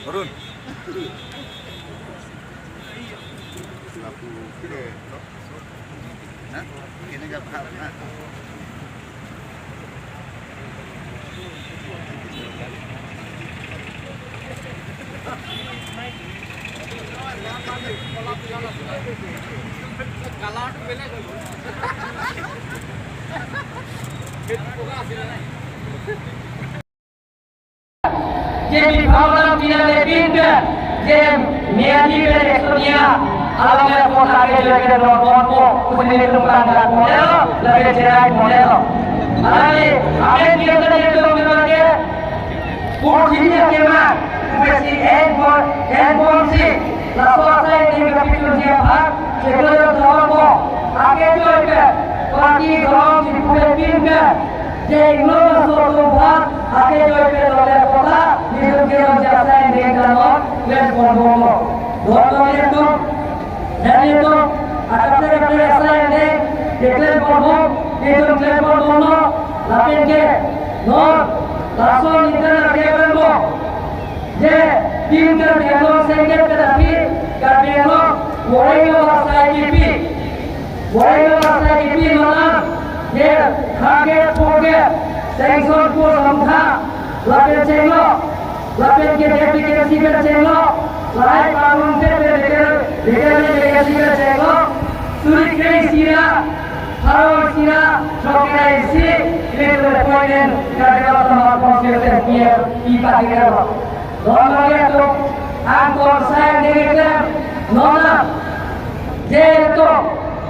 Turun. Ini nggak paham. Jadi program tidak dipindah, jadi niati bereksnya, alamnya kota kerja kita berkompo, kemudian tempat dan model, lebih cerai model. Hari, apa yang kita itu berbagai, kursinya kemana, kursi handphone sih, lalu saya tinggal pikir siapa, sekolah berkompo, akhir juga, pagi kalau kita pindah. Jadi menurut soal akhir juga oleh kota dirugikan jasa yang dikenal dan kondomo. Kondomo itu dan itu akan terasa yang diklaim kondomo itu klaim kondomo lapin ke non langsung internet dia berbo. Je pintar dia non sengket tetapi karena warga bahasa IPP mana ये खाके पोगे sensor को समझा लपेट चेंगो लपेट के application के चेंगो live कानून के लेकर चेंगो सुरी के सीरा हारो सीरा छोके इसी ये तो पॉइंट करके आप कॉन्सेप्ट किए ई पार्टी करो दोनों ये तो आप कौन सा देंगे नोना ये तो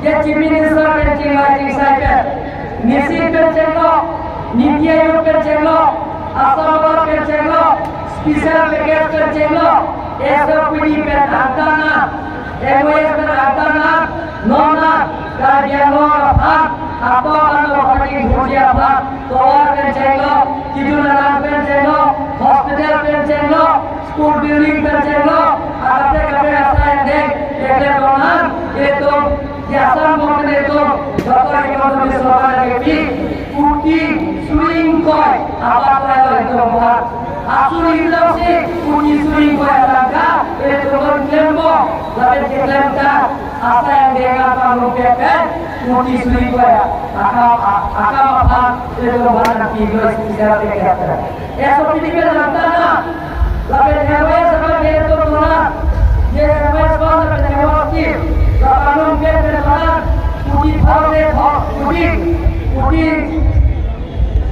ये चीफ मिनिस्टर के चिंगाई cycle Nisi percelo, Nitiayu percelo, Asal percelo, Special Package percelo, SOPD percantana, MOS percantana, Nona, Kardiano Pak, Apa Ando Kaki Bhutia Pak, Toa percelo, Kijunana percelo, Hospital percelo, School Building percelo, Arate Kape Asal Dek, Ekle Donar, Itu, Jasa Momen Itu, Bapak Ekonomi Sosial Lagi, Uti Suling Koi, apa kalau itu buat? Asal itu sih, Uti Suling Koi langka, itu berkembo, lalu dikemkan, apa yang dia kamu kepet, Uti Suling Koi, akam apa itu buat nanti juga bisa dikatakan. Esok ini langkahnya, lalu dia sebagai itu tulah, dia sebagai penyewati, lalu dia berjalan. Uti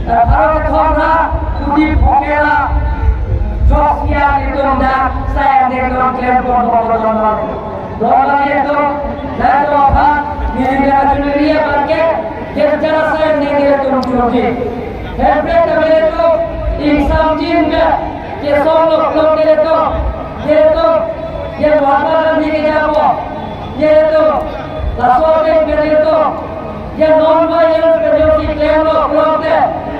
Bharat Thora, Uti Bhokela, Joskia itu dah saya dengan klaim pondok dolar itu dan apa dirinya dunia pakai kerja saya dengan tunjuki. Hebat itu insan jinga, kesong lokal itu dia wadah dirinya apa, itu Lasoke itu, yang non-violent penyakit klaim lokal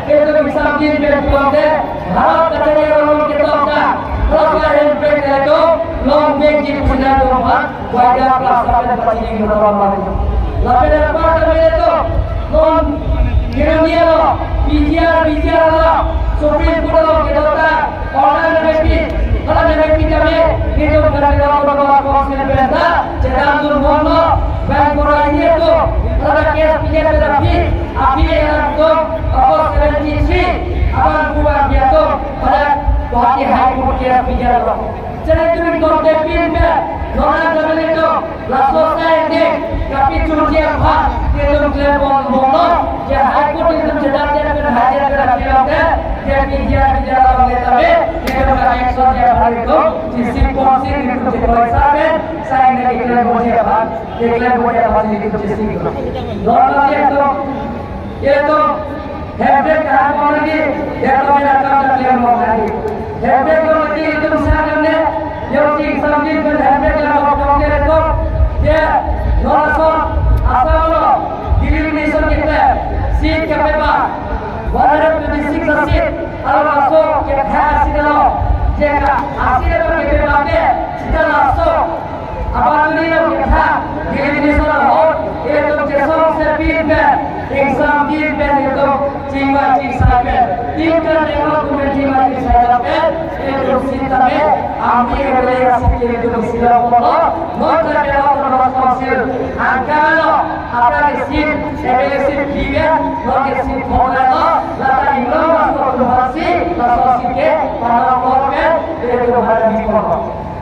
itu bisa diperlukan. Harap katanya orang kita tak, kalau yang itu long ji punya rumah wajah kelas sampai pagi di rumah lagi. Lalu apa kami itu non kiranya lo bicara lo Supreme Court lo kita orang lebih kami itu berada konsil berada sedang turun bank orang itu ada kes pikir tetapi api yang itu apa sebenarnya akan buat dia tu pada Guwahati High Court kes pikir lo. Jadi itu kita pilih orang dalam itu langsung saya ini kami curang apa itu kita boleh ya High Court itu sedang hadir kerana dia bicara oleh tapi dia berkaitan dengan hal itu sisi posisi itu diperiksa saya ini kita boleh apa itu sisi itu lalu itu hebat kan lagi dia punya kata yang mau lagi hebat lagi itu misalnya yang sih sambil hebat kalau kita itu dia langsung asal lo diriliskan kita si kebebasan Walau itu disiksa kalau masuk kita hasil lo jika hasil itu kita kita langsung apabila kita diri salah itu jesong sepindah exam pindah itu jiwa jiwa tinggal dengan tujuan jiwa jiwa itu sistemnya ambil oleh hasil itu silam Allah maka dalam proses hasil angkalo apa isi evaluasi dia lokasi formula lata ingin masuk hasil langsung ke para korban itu hari ini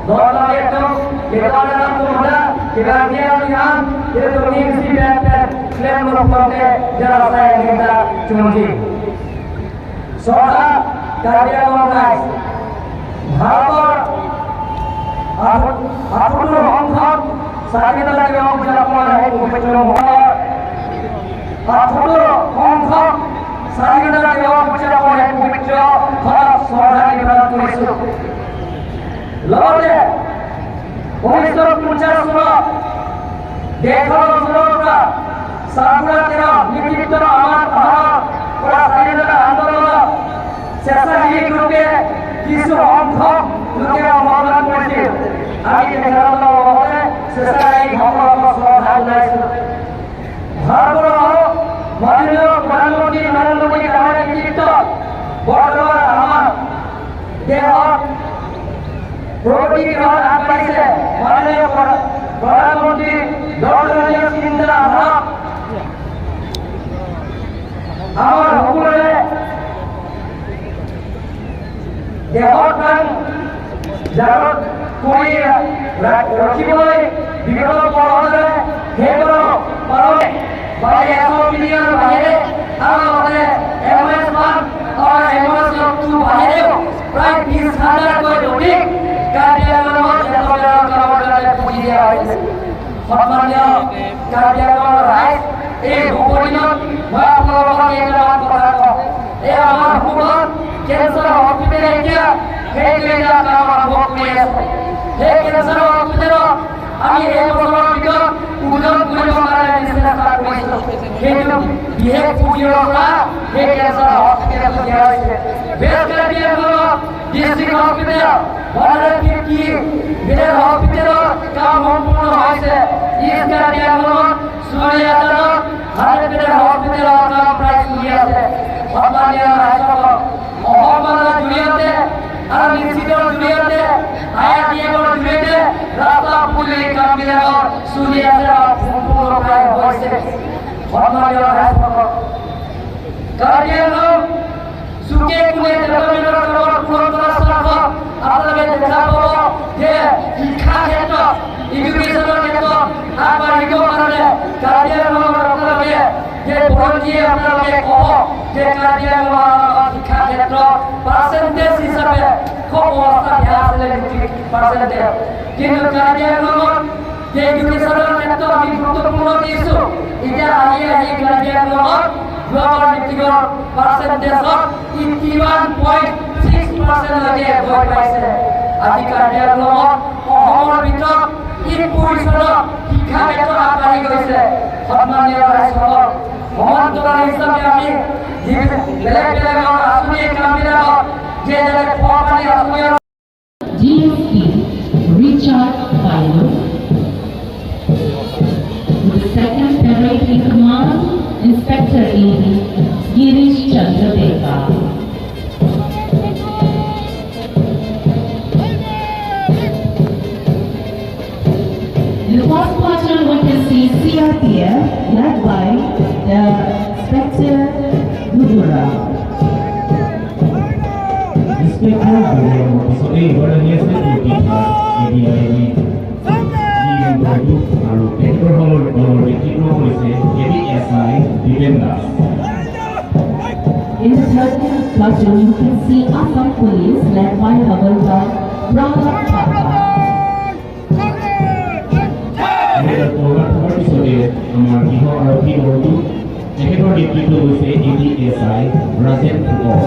Doa itu kita dalam tujuan kita lihat itu misi dan klaim merupakan jalan saya kita cuci. Soal karya orang Harvard aku tu orang sakit lagi orang berjalan hari berjalan aku tu orang sakit lagi orang berjalan hari berjalan khas soal ini berlaku Lord, 1950 देखो सुनो का सामना तेरा निमित्त आमान आहार और silent आंदोलन जैसा ही ग्रुपे किसी हम था लोगे हमारा कोई आगे देखा तो होते जैसा ही हमारा स्वाभाविक है भारत हो मानिलो प्रधानमंत्री नरेंद्र मोदी हमारे निमित्त बहुत बड़ा आमान देहा रोटी की और आप से माननीय प्रधानमंत्री डॉक्टर इंदिरा আমার হুকুমে দেহখন জাগত কৰি ৰাখিবলৈ বিগত পৰহলে সেইবোৰ পালনে বাৰে 100 মিলিয়ন বাহিৰে আৰু লগতে MS1 আৰু MS2 বাহিৰেও প্ৰায় 20,000 কৈ অধিক কাৰ্যালয়ত কামলৈ পুঁজি দিয়া হৈছে সন্মানীয় কাৰ্যালয়ৰ ৰাইজ এই ভূমিত মই আপোনালোকক এটা কথা কওঁ এই আমাৰ ভূমিত কেঞ্চাৰ হস্পিটেল এতিয়া সেইকেইটা কাম আৰম্ভ কৰি আছে সেই কেঞ্চাৰ হস্পিটেলত আমি এই বছৰৰ ভিতৰত উদ্যোগ কৰিব কাৰণে চেষ্টা কৰিছোঁ কিন্তু বিশেষ পুঁজিৰ পৰা সেই কেঞ্চাৰ হস্পিটেল দিয়া হৈছে বেচৰকাৰীসকলক ডিষ্ট্ৰিক্ট হস্পিটেল ভাৰতীয় কি বিদেশ হস্পিটেলৰ কাম সম্পূৰ্ণ হৈছে ইজ কাৰ্যালয়ত সুৰিয়াদালত ভাৰতীয় হস্পিটেলৰ কাম প্ৰায় চলি আছে সন্মানীয় ৰাইজসকল অসমৰ জৰিয়তে আৰু নিশ্চিতৰ জৰিয়তে IRDF-ৰ জৰিয়তে ৰাস্তা পুলি কামবিলাকৰ চলি আছে সম্পূৰ্ণ প্ৰায় হৈছে সন্মানীয় ৰাইজসকল কাৰ্যালয় সুকে কোনে ডেভেলপমেণ্টৰ কামৰ পুৰণা স্বাৰ্থ আপোনালোকে দেখা পাব যে শিক্ষা ক্ষেত্ৰত এডুকেশ্যনৰ ক্ষেত্ৰত আগবাঢ়িব কাৰণে কাৰ্যালয়ৰ আপোনালোকে যে ভণ্টিয়ে আপোনালোকে ক'ব যে কাৰ্যালয়ৰ শিক্ষা ক্ষেত্ৰত পাৰ্চেণ্টেজ হিচাপে খুব অৱস্থা বেয়া আছিলে পাৰ্চেণ্টেজ কিন্তু কাৰ্যালয়ত যে এডুকেশ্যনৰ ক্ষেত্ৰত আমি গুৰুত্বপূৰ্ণ দিছোঁ এতিয়া আহি কাৰ্যালয়ত global meeting percentage of 81.6% লৈকে গৈ পাইছে আজি কাৰ্যালয়ত অসমৰ ভিতৰত ইনপুৰিছনৰ শিক্ষা ক্ষেত্ৰত আগবাঢ়ি গৈছে সন্মানীয় ৰাইজসকল সমান্তৰাল হিচাপে আমি বেলেগ বেলেগ আঁচনি কামবিলাকত যে ফৰ্মালি আঁচনি GSP, recharge Inspector ED Girish Chandra Deva. In the first platoon, we can see CRPF led by the Inspector Gudura. Inspector Gudura, so they were the yes, ADID, আৰু পেট্ৰল হলৰ নেতৃত্ব কৰিছে ABSI ডিফেণ্ডাৰ্ছ। In the third platoon, you can see Assam Police led by Havaldar Pranab Thapa. থকাৰ পিছতে আমাৰ গৃহ আৰক্ষী দলটো তেখেতৰ নেতৃত্ব হৈছে ABSI ৰাজেন ফুকৰ।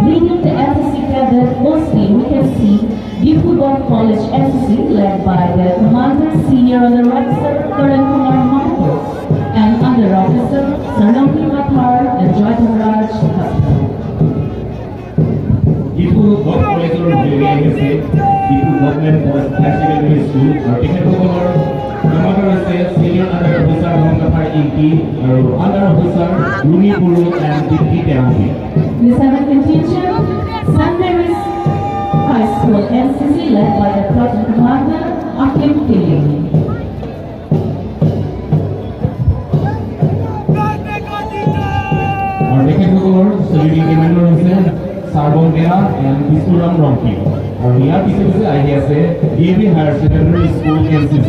Leading the SSC cadet mostly, we can see the Football College SSC led by the Commander Senior Under Officer Karan Kumar Mahato and Under Officer Sarnampi Mathar and Joytaraj Thakur. Diphu gov কলেজৰ উদ্যোগী আহিছে Diphu government higher secondary school আৰু তেখেতসকলৰ commander আছে senior under officer Mohammad Ingki আৰু under officer Rumi পুৰু and ডিপি তেৰাপি। The seventh contingent, St. Mary's High School NCC led by the Platoon Commander Akim Tiling. আৰু তেখেতসকলৰ চেলিব্ৰিটি কমাণ্ডাৰ হৈছে চাৰ্বন বেৰা এণ্ড বিষ্ণুৰাম ৰংকি আৰু ইয়াৰ পিছে পিছে আহি আছে DAV higher secondary school NCC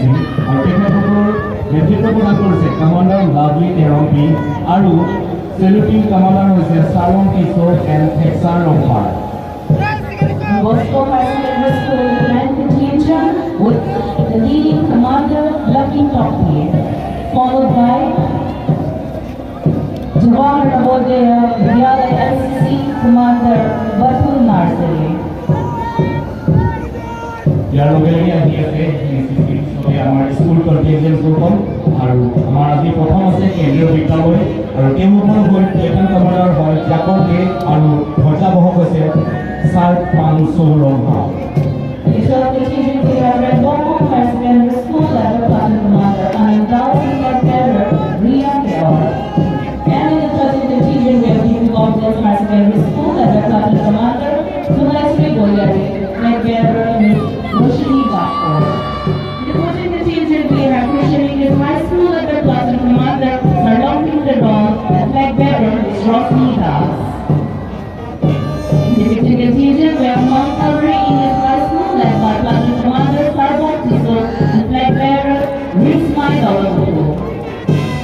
আৰু তেখেতসকলৰ নেতৃত্ব প্ৰদান কৰিছে কমাণ্ডাৰ লাভলি তেৰম্পি আৰু চেলিব্ৰিটি কমাণ্ডাৰ হৈছে চাৰং কিশোৰ and থেক্সাৰ ৰংপাৰ। Bosco High Secondary School Grand Contingent with the leading commander Lucky Tokye, followed by Jawahar Navodaya Vidyalaya NCC Commander Batul Narsari. ইয়াৰ লগে লগে আহি আছে আমাৰ স্কুল কণ্টিনজেণ্ট গ্ৰুপৰ আৰু আমাৰ আজি প্ৰথম আছে কেন্দ্ৰীয় বিদ্যালয় আৰু তেওঁলোকৰ হৈ প্লেটন কমাণ্ডাৰ হয় জাকৰ কে আৰু ধ্বজাবাহক হৈছে sir পাংচু ৰংহা। Initial contingent we have Red Bosco High Secondary School led by Platoon Commander Anandao Senior Cadet Riya Keor. And in the 13th contingent we have DP Complex High Secondary School led by Platoon Commander Sunayasri Goyari, Flag Bearer Ms. Roshni Bakko. In the 14th contingent we have Christian English High School led by Platoon Commander Sarlong Kinderdon and Flag Bearer Ms. Rosni Das. In the 15th contingent we have Mount Calvary English High School led by Platoon Commander Sarbon Tiso and Flag Bearer Rizmai Dawalpur.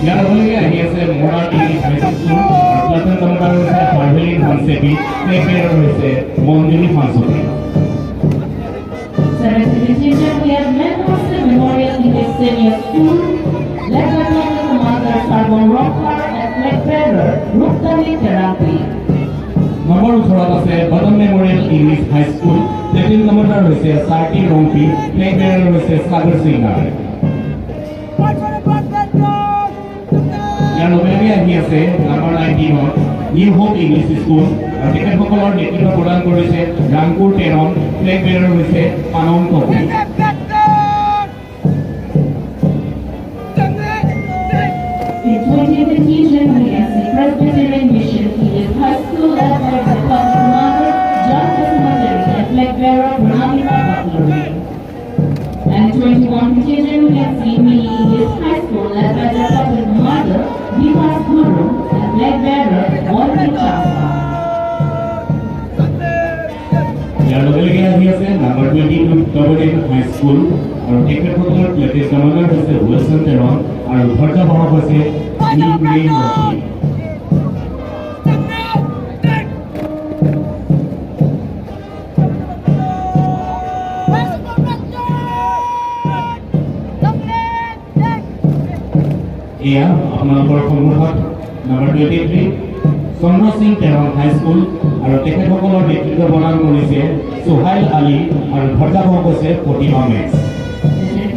ইয়াৰ লগে লগে আহি আছে মৰাৰ English হাই school আৰু প্লেটন commander হৈছে হাৰ্ভেলিন হানছেপি flag বেয়াৰ হৈছে মঞ্জুৰী হানছপি। 7th contingent we have Mendoza Memorial English Senior School led by Platoon Commander Sarbon Rockar and Flag Bearer Ruktali Therapy. Number 18 আছে বদন মেমৰিয়েল ইংলিছ হাই স্কুল প্লেটন কমাণ্ডাৰ হৈছে চাৰ্টি ৰংপি ফ্লেগ বেয়াৰ হৈছে সাগৰ সিংহাৰ। ইয়াৰ লগে লগে আহি আছে number 19 new hope English school আৰু তেখেতসকলৰ নেতৃত্ব প্ৰদান কৰিছে ৰাংপুৰ টেৰন ফ্লেগ বেয়াৰ হৈছে পানম কবি। In 20th contingent we can see Presbyterian Mission English High School led by the Platoon Commander John Kasmatari and Flag Bearer Pranamita Butleri. And 21 contingent we can see Mini English High School led by the Platoon Commander Vikas Guru and Flag Bearer Walter Chapa. ইয়াৰ লগে লগে আহি আছে number 22 government হাই school আৰু তেখেতসকলৰ প্লেটন commander হৈছে Wilson Teron আৰু ধ্বজাবাহক হৈছে নিউগ্ৰেইন ৰকি। এয়া আপোনালোকৰ সন্মুখত নম্বৰ 23 চন্দ্ৰ সিং টেৰন হাই স্কুল আৰু তেখেতসকলৰ নেতৃত্ব প্ৰদান কৰিছে সোহাইল আলী আৰু ধ্বজাবাহক হৈছে প্ৰতিমা max.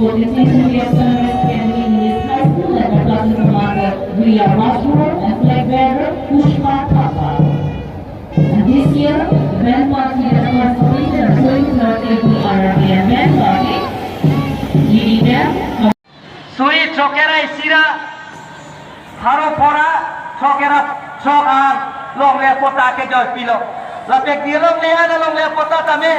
Contingent we have Sunrise Academy English High School led by Platoon Commander Riya Rajpur and Flag Bearer Pushpa Thapa. And this year, the band party has completed a 23rd APRRBN band party, leading them. suri chokera isira haro pora chokera chokan long le pota ke joy pilo lapek di long le ana long le pota tame